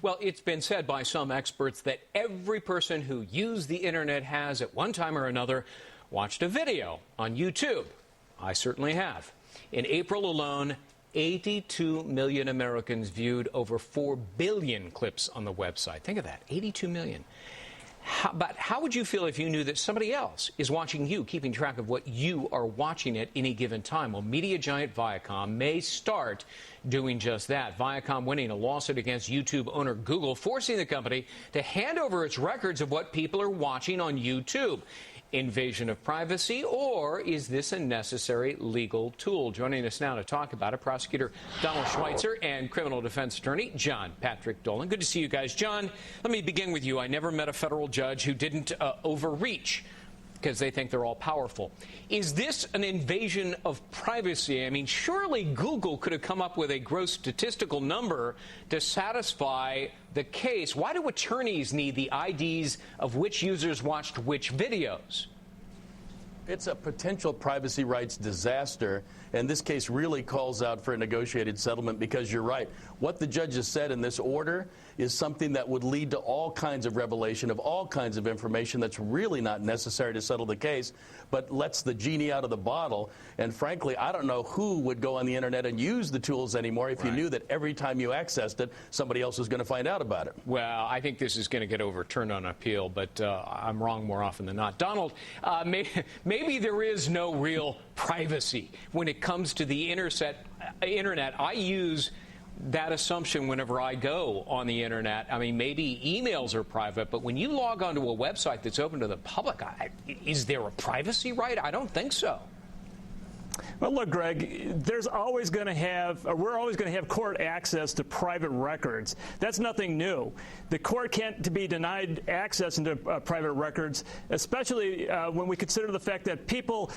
Well, it's been said by some experts that every person who used the internet has, at one time or another, watched a video on YouTube. I certainly have. In April alone, 82 million Americans viewed over 4 billion clips on the website. Think of that, 82 million. But how would you feel if you knew that somebody else is watching you, keeping track of what you are watching at any given time? Well, media giant Viacom may start doing just that. Viacom winning a lawsuit against YouTube owner Google, forcing the company to hand over its records of what people are watching on YouTube. Invasion of privacy, or is this a necessary legal tool? Joining us now to talk about it, prosecutor Donald Schweitzer and criminal defense attorney John Patrick Dolan. Good to see you guys. John, let me begin with you. I never met a federal judge who didn't overreach because they think they're all powerful. Is this an invasion of privacy? I mean, surely Google could have come up with a gross statistical number to satisfy the case. Why do attorneys need the IDs of which users watched which videos? It's a potential privacy rights disaster, and this case really calls out for a negotiated settlement because you're right. What the judge has said in this order is something that would lead to all kinds of revelation of all kinds of information that's really not necessary to settle the case, but lets the genie out of the bottle. And frankly, I don't know who would go on the internet and use the tools anymore if you knew that every time you accessed it, somebody else was going to find out about it. Well, I think this is going to get overturned on appeal, but I'm wrong more often than not. Donald, maybe there is no real privacy when it comes to the internet. I use that assumption whenever I go on the internet. I mean, maybe emails are private, but when you log onto a website that's open to the public, is there a privacy right? I don't think so. Well, look, Greg, we're always going to have court access to private records. That's nothing new. The court can't be denied access into private records, especially when we consider the fact that people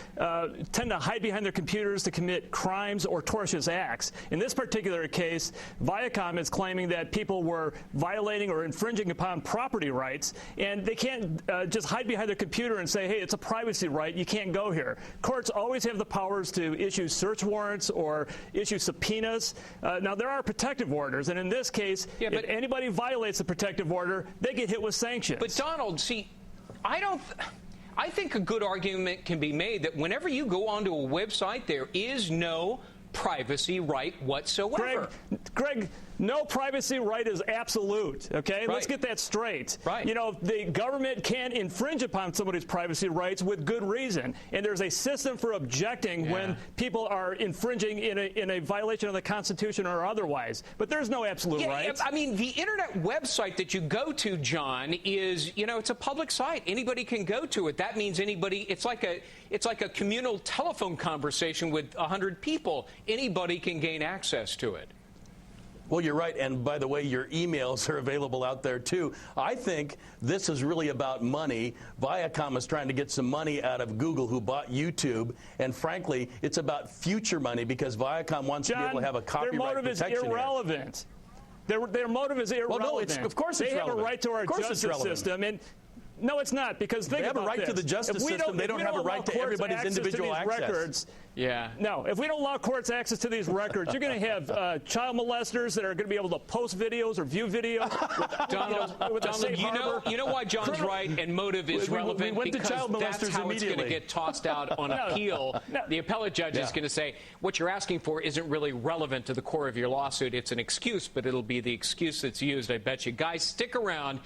tend to hide behind their computers to commit crimes or tortious acts. In this particular case, Viacom is claiming that people were violating or infringing upon property rights, and they can't just hide behind their computer and say, hey, it's a privacy right, you can't go here. Courts always have the powers to issue search warrants or issue subpoenas. Now, there are protective orders, and in this case, if anybody violates the protective order, they get hit with sanctions. But, Donald, see, I think a good argument can be made that whenever you go onto a website, there is no privacy right whatsoever. Greg, no privacy right is absolute, okay? Let's get that straight. You know, the government can infringe upon somebody's privacy rights with good reason, and there's a system for objecting when people are infringing in a violation of the Constitution or otherwise. But there's no absolute right. I mean, the internet website that you go to, John, is, you know, it's a public site. Anybody can go to it. That means anybody, it's like a communal telephone conversation with 100 people. Anybody can gain access to it. Well, you're right. And by the way, your emails are available out there, too. I think this is really about money. Viacom is trying to get some money out of Google, who bought YouTube. And frankly, it's about future money because Viacom wants to be able to have a copyright protection. Their motive is irrelevant. Their motive is irrelevant. Well, no, of course it's relevant. They have a right to our justice system. And no, it's not, because they have a right to the justice system. They don't have a right to everybody's individual access. No, if we don't allow courts access to these records, you're going to have child molesters that are going to be able to post videos or view videos. Donald, you know why John's right and motive is relevant? Because that's how it's going to get tossed out on appeal. The appellate judge is going to say, what you're asking for isn't really relevant to the core of your lawsuit. It's an excuse, but it'll be the excuse that's used. I bet you. Guys, stick around.